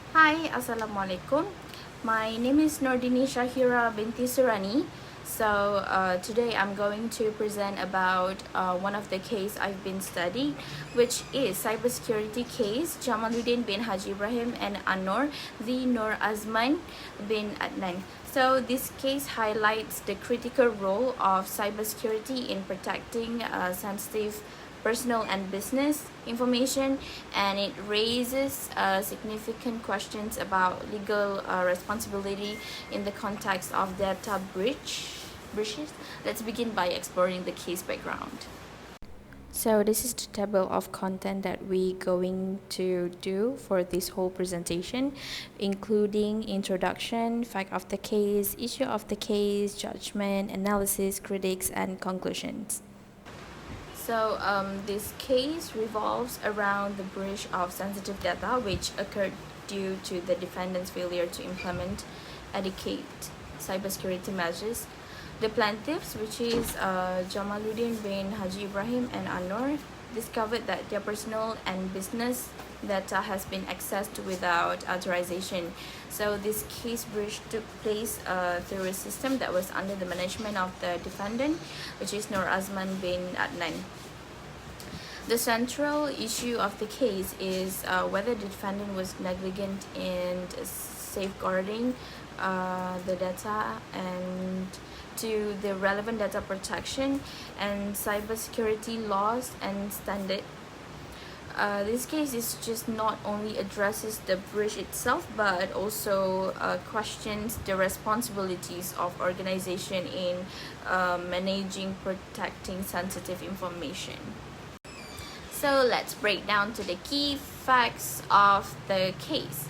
Hi, Assalamualaikum. My name is Nordini Shahira binti SURANI. Today I'm going to present about one of the case I've been studying, which is cybersecurity case Jamaluddin bin Haji Ibrahim and ANOR the Nur Azman bin Adnan. So this case highlights the critical role of cybersecurity in protecting sensitive personal and business information, and it raises significant questions about legal responsibility in the context of data breaches. Let's begin by exploring the case background. So this is the table of content that we going to do for this whole presentation, including introduction, fact of the case, issue of the case, judgment, analysis, critics, and conclusions. This case revolves around the breach of sensitive data which occurred due to the defendant's failure to implement adequate cybersecurity measures. The plaintiffs, which is Jamaluddin bin Haji Ibrahim and ANOR, discovered that their personal and business data has been accessed without authorization. So this case breach took place through a system that was under the management of the defendant, which is Nur Azman bin Adnan. The central issue of the case is whether the defendant was negligent in safeguarding the data and to the relevant data protection and cybersecurity laws and standards. This case is just not only addresses the breach itself, but also questions the responsibilities of organization in managing protecting sensitive information. So let's break down to the key facts of the case.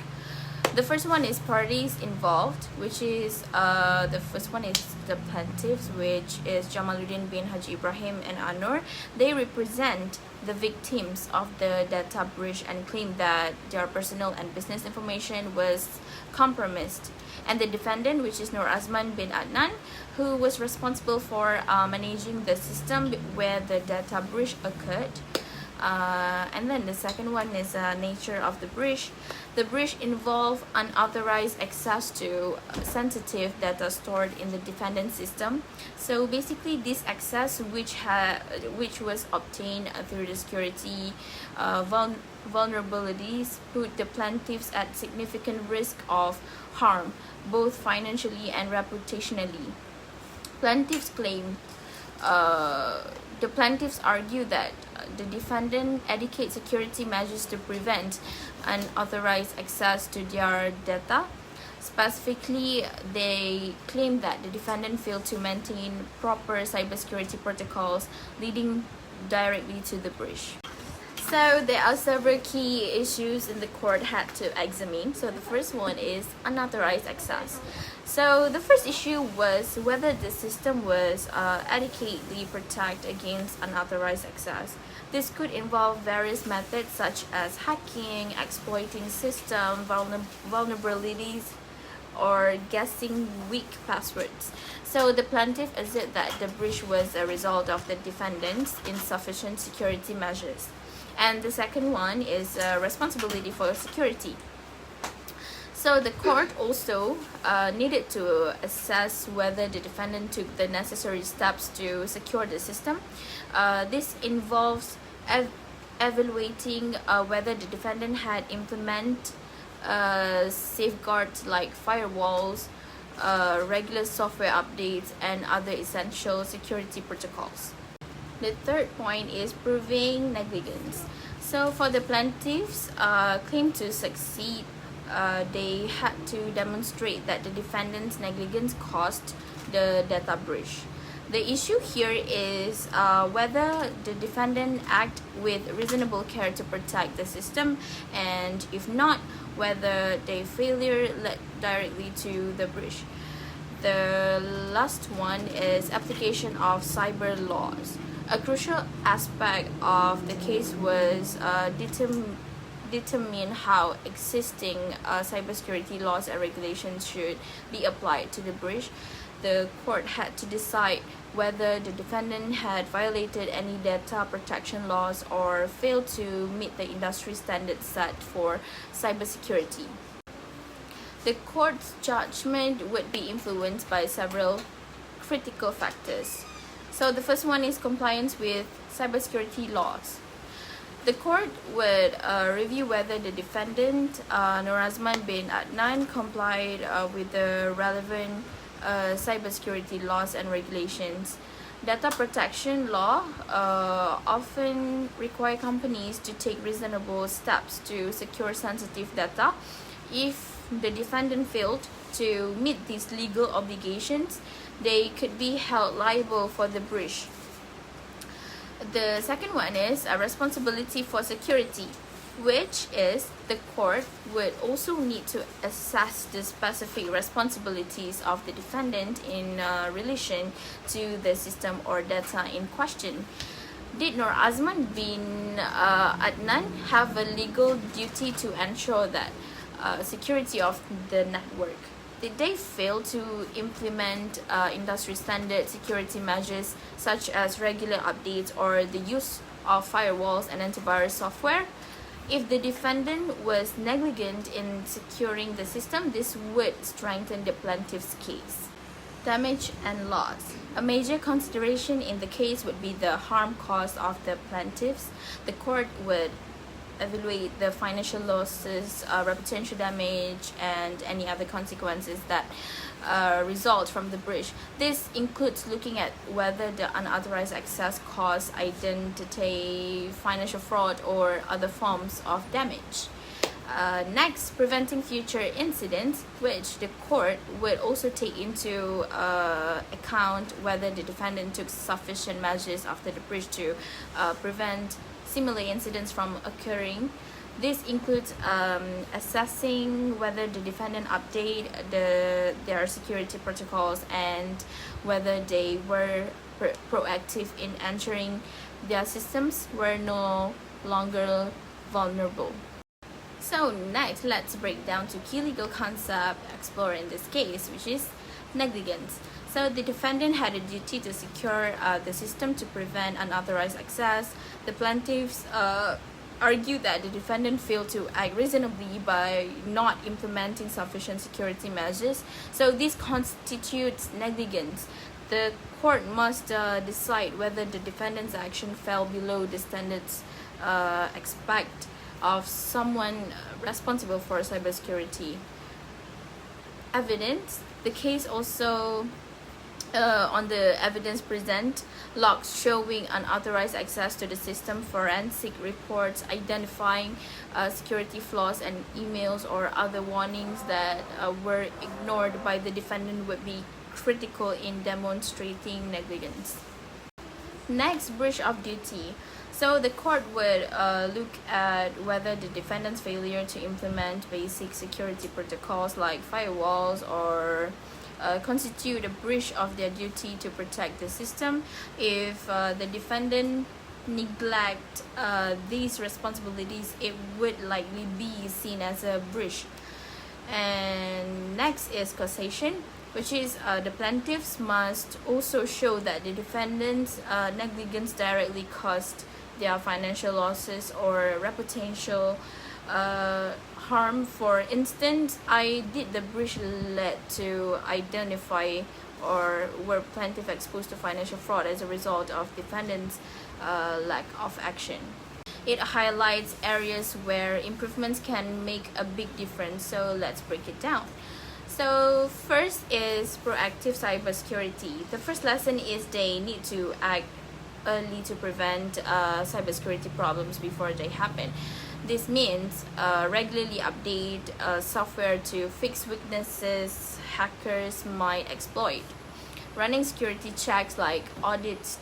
The first one is parties involved, which is the first one is the plaintiffs, which is Jamaluddin bin Haji Ibrahim and ANOR. They represent the victims of the data breach and claim that their personal and business information was compromised. And the defendant, which is Nur Azman bin Adnan, who was responsible for managing the system where the data breach occurred. And then the second one is nature of the breach. The breach involved unauthorized access to sensitive data stored in the defendant system. So basically, this access, which was obtained through the security vulnerabilities, put the plaintiffs at significant risk of harm, both financially and reputationally. Plaintiffs claim. The plaintiffs argue that the defendant advocates security measures to prevent unauthorized access to their data. Specifically, they claim that the defendant failed to maintain proper cybersecurity protocols, leading directly to the breach. So there are several key issues in the court had to examine. So the first one is unauthorized access. So the first issue was whether the system was adequately protected against unauthorized access. This could involve various methods such as hacking, exploiting system vulnerabilities, or guessing weak passwords. So the plaintiff asserted that the breach was a result of the defendant's insufficient security measures. And the second one is responsibility for security. So the court also needed to assess whether the defendant took the necessary steps to secure the system. This involves evaluating whether the defendant had implemented safeguards like firewalls, regular software updates, and other essential security protocols. The third point is proving negligence. So for the plaintiffs claim to succeed, they had to demonstrate that the defendant's negligence caused the data breach. The issue here is whether the defendant acted with reasonable care to protect the system, and if not, whether their failure led directly to the breach. The last one is application of cyber laws. A crucial aspect of the case was determine how existing cybersecurity laws and regulations should be applied to the breach. The court had to decide whether the defendant had violated any data protection laws or failed to meet the industry standards set for cybersecurity. The court's judgment would be influenced by several critical factors. So the first one is compliance with cybersecurity laws. The court would review whether the defendant, Nur Azman bin Adnan, complied with the relevant cybersecurity laws and regulations. Data protection law often require companies to take reasonable steps to secure sensitive data. If the defendant failed to meet these legal obligations, they could be held liable for the breach. The second one is a responsibility for security, which is the court would also need to assess the specific responsibilities of the defendant in relation to the system or data in question. Did Nur Azman bin Adnan have a legal duty to ensure that security of the network? Did they fail to implement industry standard security measures such as regular updates or the use of firewalls and antivirus software? If the defendant was negligent in securing the system, this would strengthen the plaintiff's case. Damage and loss. A major consideration in the case would be the harm caused of the plaintiffs. The court would evaluate the financial losses, reputational damage, and any other consequences that result from the breach. This includes looking at whether the unauthorized access caused identity, financial fraud, or other forms of damage. Next, preventing future incidents, which the court would also take into account whether the defendant took sufficient measures after the breach to prevent similar incidents from occurring. This includes assessing whether the defendant update their security protocols and whether they were proactive in ensuring their systems were no longer vulnerable. So next, let's break down two key legal concepts explored in this case, which is negligence. So the defendant had a duty to secure the system to prevent unauthorized access. The plaintiffs argued that the defendant failed to act reasonably by not implementing sufficient security measures. So this constitutes negligence. The court must decide whether the defendant's action fell below the standards expect of someone responsible for cybersecurity. Evidence. The case also on the evidence present, logs showing unauthorized access to the system, forensic reports identifying security flaws, and emails or other warnings that were ignored by the defendant would be critical in demonstrating negligence. Next, breach of duty. So the court would look at whether the defendant's failure to implement basic security protocols like firewalls or constitute a breach of their duty to protect the system. If the defendant neglect these responsibilities, it would likely be seen as a breach. And next is causation, which is the plaintiffs must also show that the defendant's negligence directly caused their financial losses or reputational harm. For instance, did the breach led to identify or were plaintiff exposed to financial fraud as a result of defendant's lack of action? It highlights areas where improvements can make a big difference. So let's break it down. So first is proactive cybersecurity. The first lesson is they need to act early to prevent cybersecurity problems before they happen. This means regularly update software to fix weaknesses hackers might exploit. Running security checks like audits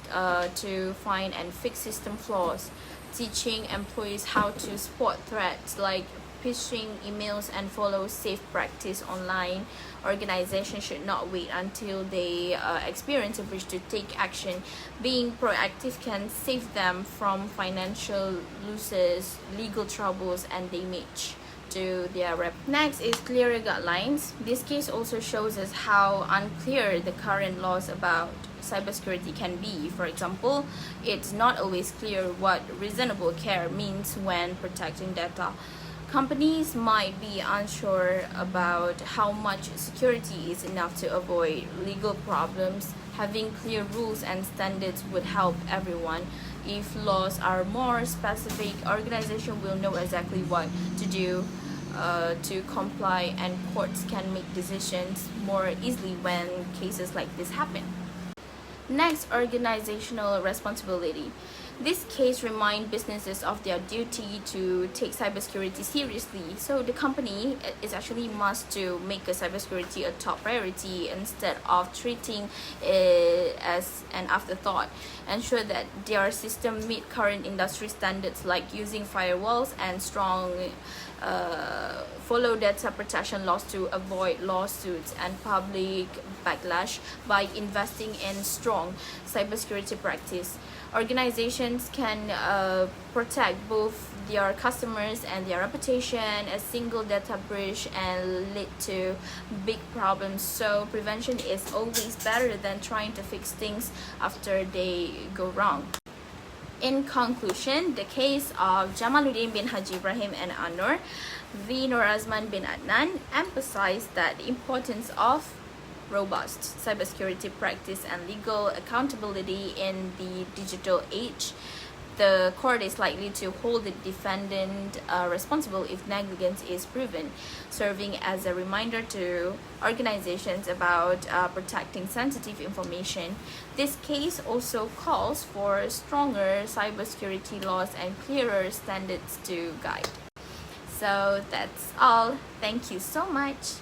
to find and fix system flaws. Teaching employees how to spot threats like phishing emails and follow safe practice online. Organizations should not wait until they experience a breach to take action. Being proactive can save them from financial losses, legal troubles, and damage to their rep. Next is clearer guidelines. This case also shows us how unclear the current laws about cybersecurity can be. For example, it's not always clear what reasonable care means when protecting data. Companies might be unsure about how much security is enough to avoid legal problems. Having clear rules and standards would help everyone. If laws are more specific, organizations will know exactly what to do to comply, and courts can make decisions more easily when cases like this happen. Next, organizational responsibility. This case reminds businesses of their duty to take cybersecurity seriously. So the company is actually must to make a cybersecurity a top priority instead of treating it as an afterthought. Ensure that their system meet current industry standards like using firewalls and strong follow data protection laws to avoid lawsuits and public backlash. By investing in strong cybersecurity practice, organizations can protect both their customers and their reputation. A single data breach and lead to big problems, so prevention is always better than trying to fix things after they go wrong. In conclusion, the case of Jamaluddin bin Haji Ibrahim and ANOR v. Nur Azman bin Adnan emphasized that the importance of robust cybersecurity practice and legal accountability in the digital age. The court is likely to hold the defendant responsible if negligence is proven, serving as a reminder to organizations about protecting sensitive information. This case also calls for stronger cybersecurity laws and clearer standards to guide. So that's all. Thank you so much.